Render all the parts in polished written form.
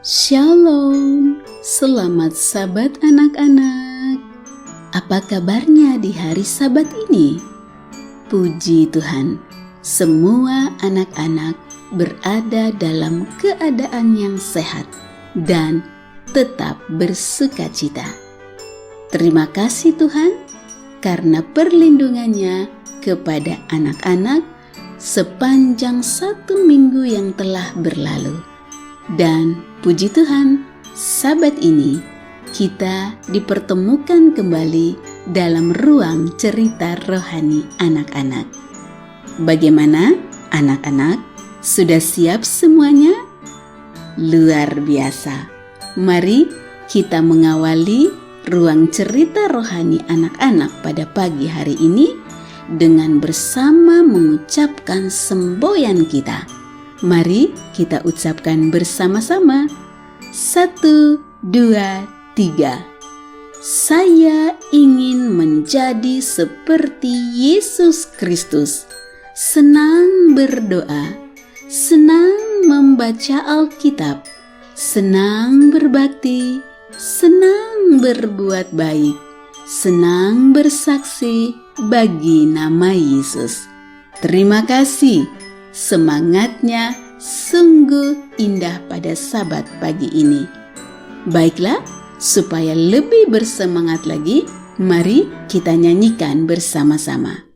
Shalom, selamat Sabat anak-anak. Apa kabarnya di hari Sabat ini? Puji Tuhan, semua anak-anak berada dalam keadaan yang sehat dan tetap bersukacita. Terima kasih Tuhan karena perlindungannya kepada anak-anak sepanjang 1 minggu yang telah berlalu. Dan puji Tuhan, Sabat ini kita dipertemukan kembali dalam ruang cerita rohani anak-anak. Bagaimana anak-anak? Sudah siap semuanya? Luar biasa. Mari kita mengawali ruang cerita rohani anak-anak pada pagi hari ini dengan bersama mengucapkan semboyan kita. Mari kita ucapkan bersama-sama. 1, 2, 3. Saya ingin menjadi seperti Yesus Kristus. Senang berdoa, senang membaca Alkitab, senang berbakti, senang berbuat baik, senang bersaksi bagi nama Yesus. Terima kasih. Semangatnya sungguh indah pada Sabat pagi ini. Baiklah, supaya lebih bersemangat lagi, mari kita nyanyikan bersama-sama.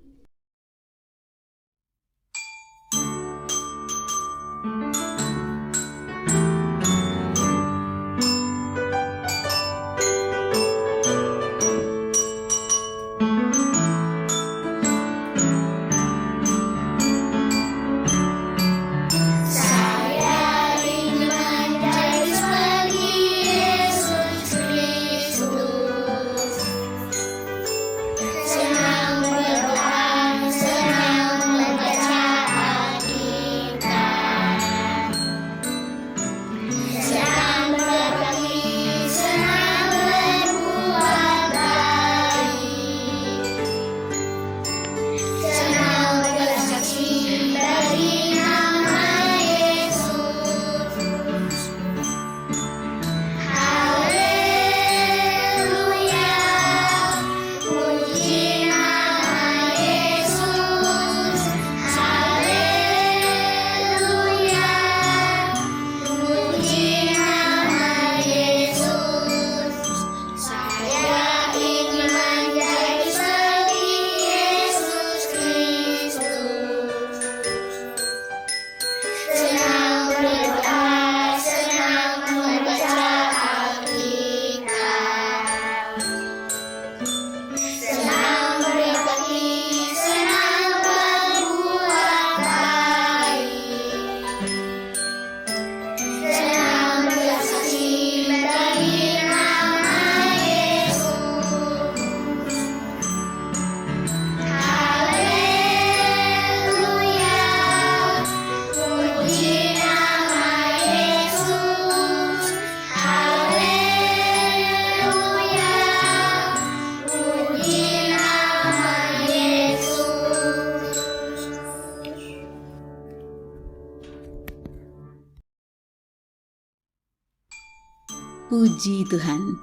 Puji Tuhan,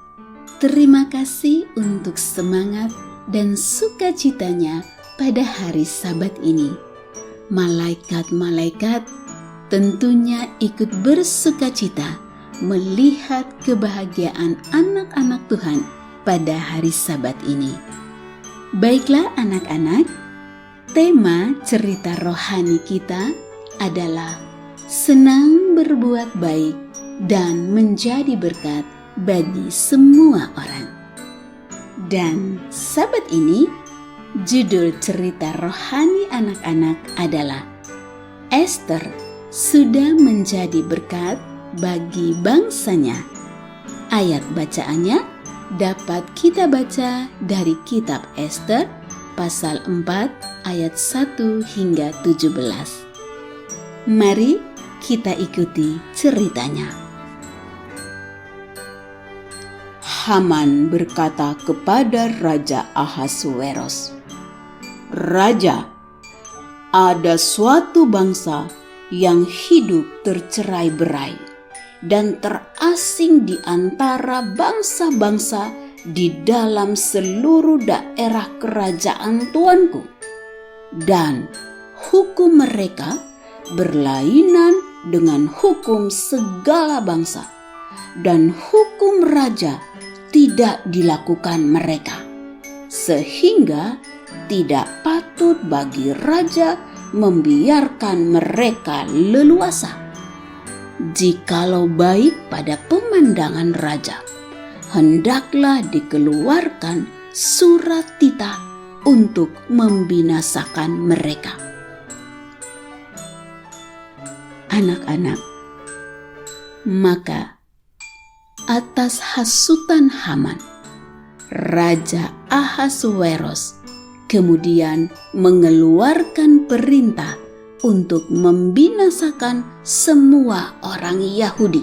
terima kasih untuk semangat dan sukacitanya pada hari Sabat ini. Malaikat-malaikat tentunya ikut bersukacita melihat kebahagiaan anak-anak Tuhan pada hari Sabat ini. Baiklah anak-anak, tema cerita rohani kita adalah senang berbuat baik dan menjadi berkat bagi semua orang. Dan Sabat ini, judul cerita rohani anak-anak adalah Ester sudah menjadi berkat bagi bangsanya. Ayat bacaannya dapat kita baca dari kitab Ester pasal 4 ayat 1 hingga 17. Mari kita ikuti ceritanya. Haman berkata kepada Raja Ahasuerus, "Raja, ada suatu bangsa yang hidup tercerai-berai. dan terasing di antara bangsa-bangsa di dalam seluruh daerah kerajaan tuanku. Dan hukum mereka berlainan dengan hukum segala bangsa, dan hukum raja tidak dilakukan mereka, sehingga tidak patut bagi raja membiarkan mereka leluasa. Jikalau baik pada pemandangan raja, hendaklah dikeluarkan surat titah untuk membinasakan mereka. Anak-anak, maka atas hasutan Haman, Raja Ahasuerus kemudian mengeluarkan perintah untuk membinasakan semua orang Yahudi,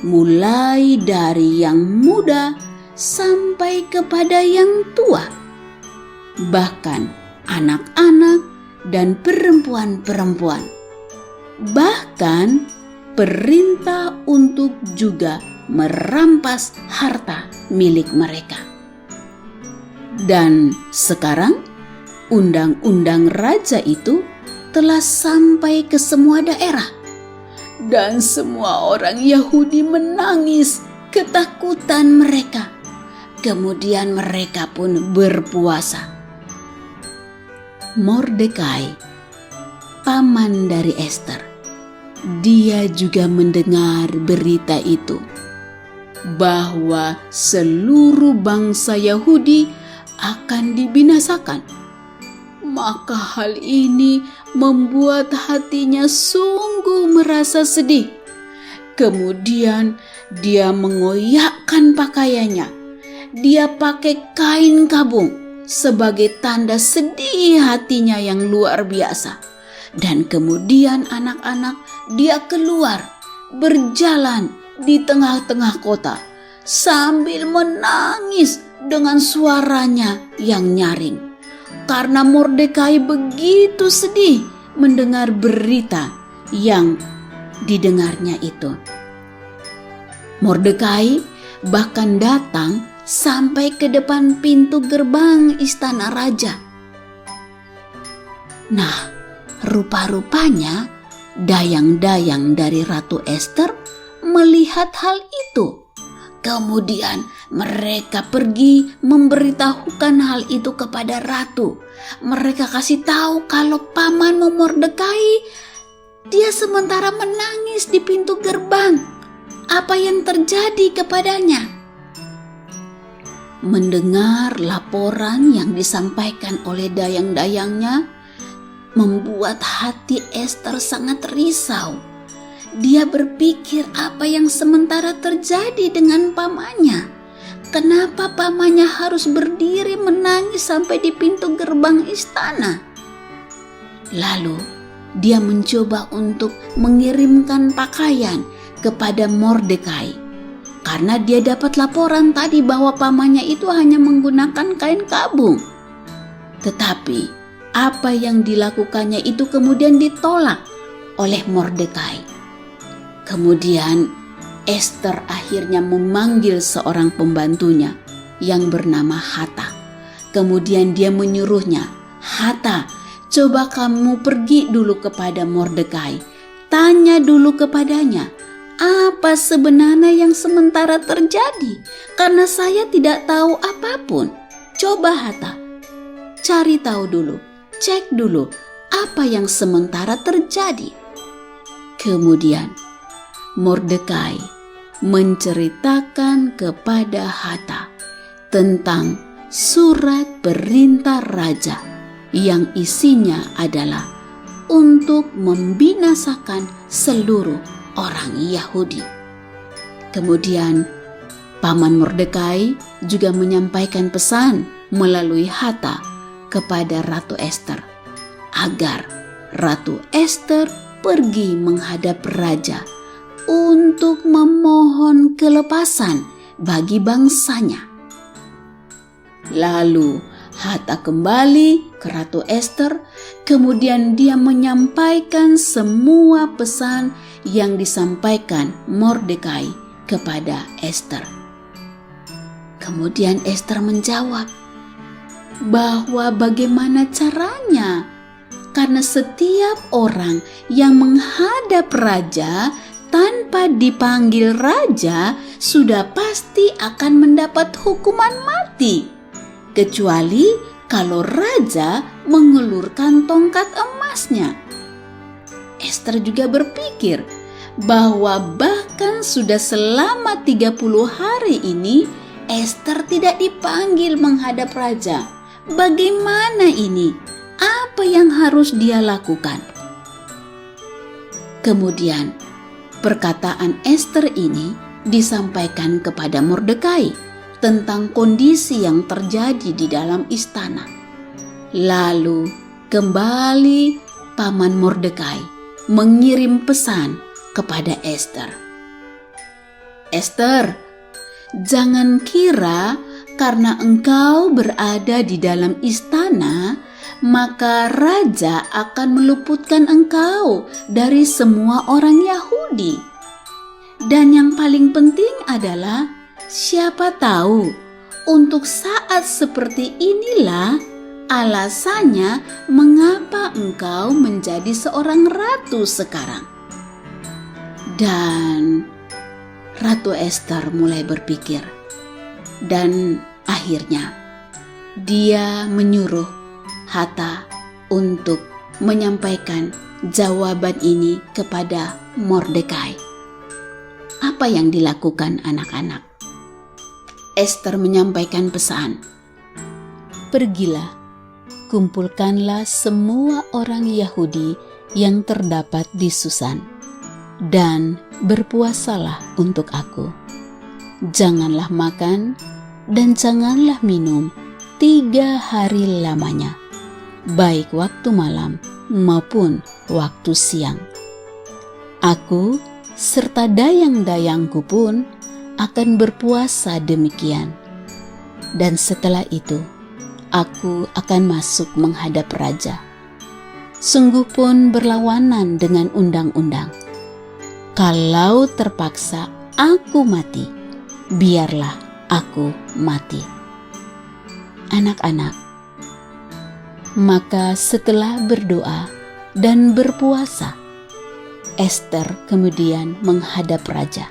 mulai dari yang muda sampai kepada yang tua, bahkan anak-anak dan perempuan-perempuan. Bahkan perintah untuk juga merampas harta milik mereka. Dan sekarang undang-undang raja itu telah sampai ke semua daerah, dan semua orang Yahudi menangis ketakutan mereka. Kemudian mereka pun berpuasa. Mordekai, paman dari Ester, dia juga mendengar berita itu, bahwa seluruh bangsa Yahudi akan dibinasakan. Maka hal ini membuat hatinya sungguh merasa sedih. Kemudian dia mengoyakkan pakaiannya. Dia pakai kain kabung sebagai tanda sedih hatinya yang luar biasa. Dan kemudian anak-anak dia keluar berjalan di tengah-tengah kota sambil menangis dengan suaranya yang nyaring, karena Mordekai begitu sedih mendengar berita yang didengarnya itu. Mordekai bahkan datang sampai ke depan pintu gerbang istana raja. Nah, rupa-rupanya dayang-dayang dari Ratu Ester melihat hal itu. Kemudian mereka pergi memberitahukan hal itu kepada ratu. Mereka kasih tahu kalau pamanmu Mordekai, dia sementara menangis di pintu gerbang. Apa yang terjadi kepadanya? Mendengar laporan yang disampaikan oleh dayang-dayangnya membuat hati Ester sangat risau. Dia berpikir apa yang sementara terjadi dengan pamannya. Kenapa pamannya harus berdiri menangis sampai di pintu gerbang istana? Lalu dia mencoba untuk mengirimkan pakaian kepada Mordekai, karena dia dapat laporan tadi bahwa pamannya itu hanya menggunakan kain kabung. Tetapi apa yang dilakukannya itu kemudian ditolak oleh Mordekai. Kemudian Ester akhirnya memanggil seorang pembantunya yang bernama Hata. Kemudian dia menyuruhnya, "Hata, coba kamu pergi dulu kepada Mordekai. Tanya dulu kepadanya, apa sebenarnya yang sementara terjadi? Karena saya tidak tahu apapun. Coba Hata, cari tahu dulu, cek dulu apa yang sementara terjadi." Kemudian Mordekai menceritakan kepada Hata tentang surat perintah raja yang isinya adalah untuk membinasakan seluruh orang Yahudi. Kemudian paman Mordekai juga menyampaikan pesan melalui Hata kepada Ratu Ester agar Ratu Ester pergi menghadap raja untuk memohon kelepasan bagi bangsanya. Lalu Hata kembali ke ke Ratu Ester, kemudian dia menyampaikan semua pesan yang disampaikan Mordekai kepada Ester. Kemudian Ester menjawab bahwa bagaimana caranya, karena setiap orang yang menghadap raja tanpa dipanggil raja sudah pasti akan mendapat hukuman mati, kecuali kalau raja mengulurkan tongkat emasnya. Ester juga berpikir bahwa bahkan sudah selama 30 hari ini Ester tidak dipanggil menghadap raja. Bagaimana ini? Apa yang harus dia lakukan? Kemudian perkataan Ester ini disampaikan kepada Mordekai tentang kondisi yang terjadi di dalam istana. Lalu kembali paman Mordekai mengirim pesan kepada Ester. Ester, jangan kira karena engkau berada di dalam istana, maka raja akan meluputkan engkau dari semua orang Yahudi. Dan yang paling penting adalah, siapa tahu untuk saat seperti inilah alasannya mengapa engkau menjadi seorang ratu sekarang. Dan Ratu Ester mulai berpikir, dan akhirnya dia menyuruh Hatta untuk menyampaikan jawaban ini kepada Mordekai. Apa yang dilakukan anak-anak? Ester menyampaikan pesan, "Pergilah, kumpulkanlah semua orang Yahudi yang terdapat di Susan, dan berpuasalah untuk aku. Janganlah makan dan janganlah minum 3 hari lamanya, baik waktu malam maupun waktu siang. Aku serta dayang-dayangku pun akan berpuasa demikian. Dan setelah itu, aku akan masuk menghadap raja. Sungguh pun berlawanan dengan undang-undang. Kalau terpaksa aku mati, biarlah aku mati." Anak-anak, maka setelah berdoa dan berpuasa, Ester kemudian menghadap raja.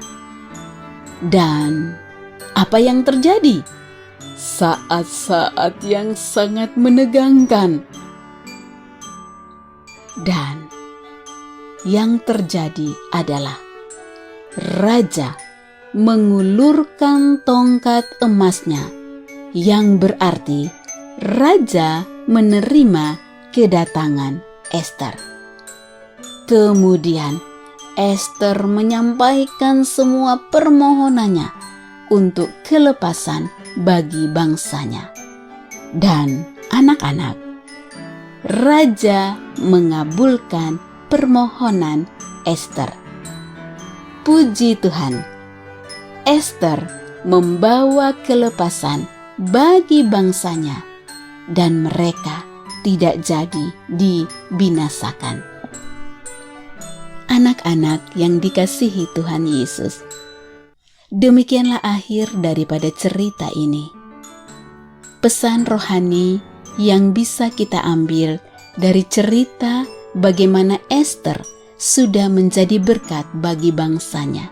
Dan apa yang terjadi? Saat-saat yang sangat menegangkan. Dan yang terjadi adalah raja mengulurkan tongkat emasnya, yang berarti raja menerima kedatangan Ester. Kemudian Ester menyampaikan semua permohonannya untuk kelepasan bagi bangsanya. Dan anak-anak, raja mengabulkan permohonan Ester. Puji Tuhan, Ester membawa kelepasan bagi bangsanya dan mereka tidak jadi dibinasakan. Anak-anak yang dikasihi Tuhan Yesus, demikianlah akhir daripada cerita ini. Pesan rohani yang bisa kita ambil dari cerita bagaimana Ester sudah menjadi berkat bagi bangsanya.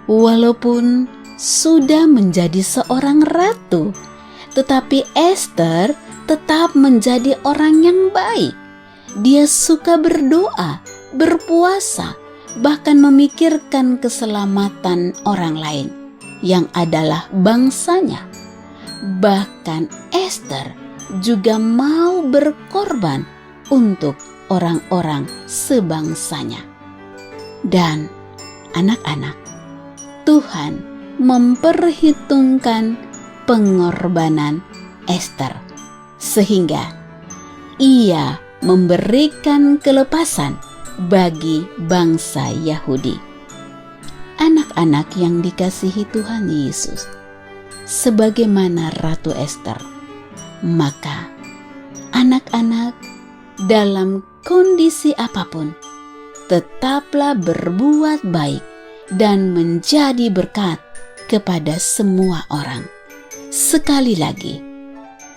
Walaupun sudah menjadi seorang ratu, tetapi Ester tetap menjadi orang yang baik. Dia suka berdoa, berpuasa, bahkan memikirkan keselamatan orang lain yang adalah bangsanya. Bahkan Ester juga mau berkorban untuk orang-orang sebangsanya. Dan anak-anak, Tuhan memperhitungkan pengorbanan Ester, sehingga ia memberikan kelepasan bagi bangsa Yahudi. Anak-anak yang dikasihi Tuhan Yesus, sebagaimana Ratu Ester, maka Anak-anak, dalam kondisi apapun, tetaplah berbuat baik dan menjadi berkat kepada semua orang. Sekali lagi,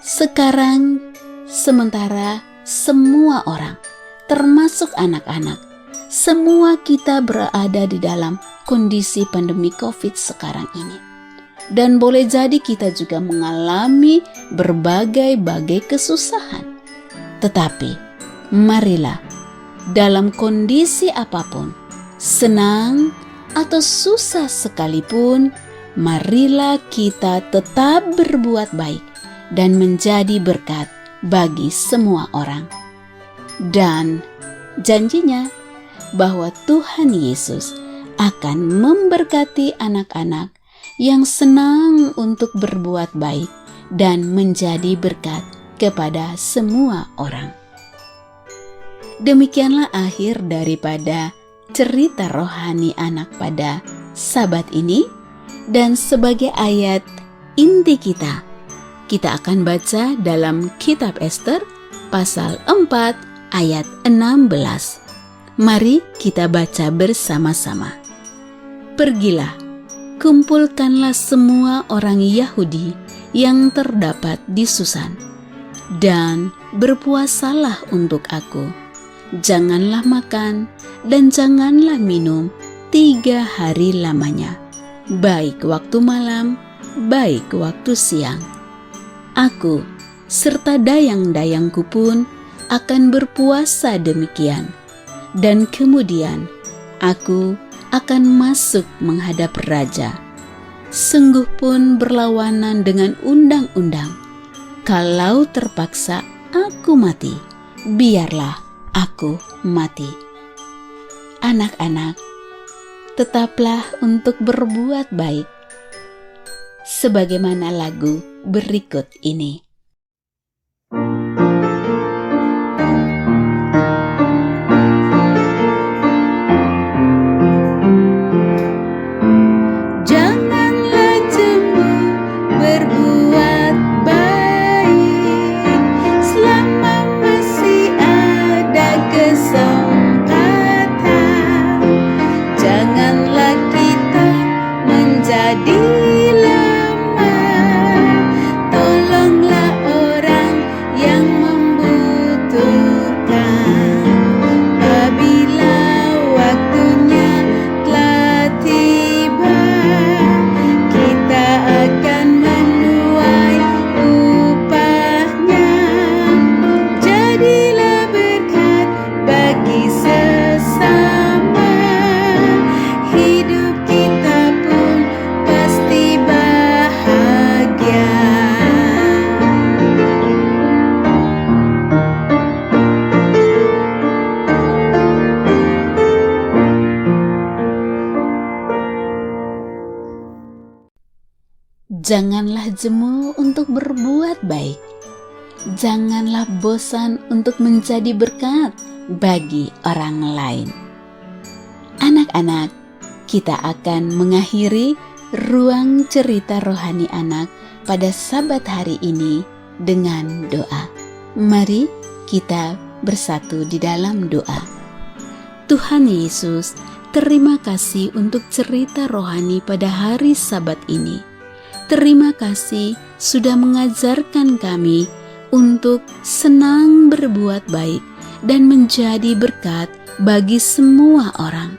sekarang, sementara semua orang, termasuk anak-anak, semua kita berada di dalam kondisi pandemi COVID sekarang ini. Dan boleh jadi kita juga mengalami berbagai-bagai kesusahan. Tetapi, marilah dalam kondisi apapun, senang atau susah sekalipun, marilah kita tetap berbuat baik dan menjadi berkat bagi semua orang. Dan janjinya bahwa Tuhan Yesus akan memberkati anak-anak yang senang untuk berbuat baik dan menjadi berkat kepada semua orang. Demikianlah akhir daripada cerita rohani anak pada Sabat ini, dan sebagai ayat inti kita akan baca dalam kitab Ester pasal 4 ayat 16. Mari kita baca bersama-sama. Pergilah, kumpulkanlah semua orang Yahudi yang terdapat di Susan, dan berpuasalah untuk aku. Janganlah makan dan janganlah minum 3 hari lamanya, baik waktu malam, baik waktu siang. Aku serta dayang-dayangku pun akan berpuasa demikian, dan kemudian aku akan masuk menghadap raja. Sungguh pun berlawanan dengan undang-undang. Kalau terpaksa aku mati, biarlah aku mati. Anak-anak, tetaplah untuk berbuat baik, sebagaimana lagu berikut ini. Janganlah jemu untuk berbuat baik. Janganlah bosan untuk menjadi berkat bagi orang lain. Anak-anak, kita akan mengakhiri ruang cerita rohani anak pada Sabat hari ini dengan doa. Mari kita bersatu di dalam doa. Tuhan Yesus, terima kasih untuk cerita rohani pada hari Sabat ini. Terima kasih sudah mengajarkan kami untuk senang berbuat baik dan menjadi berkat bagi semua orang.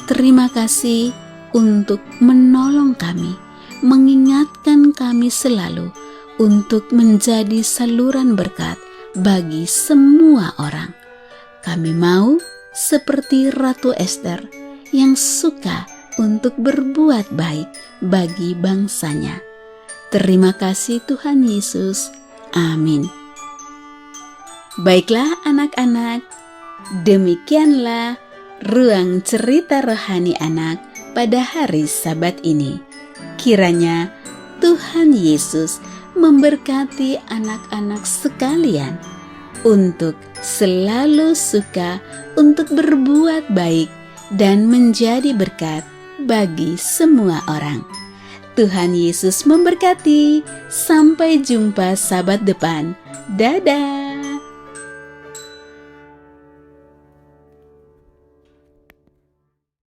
Terima kasih untuk menolong kami, mengingatkan kami selalu untuk menjadi saluran berkat bagi semua orang. Kami mau seperti Ratu Ester yang suka untuk berbuat baik bagi bangsanya. Terima kasih Tuhan Yesus. Amin. Baiklah anak-anak, demikianlah ruang cerita rohani anak pada hari Sabat ini. Kiranya Tuhan Yesus memberkati anak-anak sekalian untuk selalu suka untuk berbuat baik dan menjadi berkat bagi semua orang. Tuhan Yesus memberkati. Sampai jumpa Sabat depan. Dadah.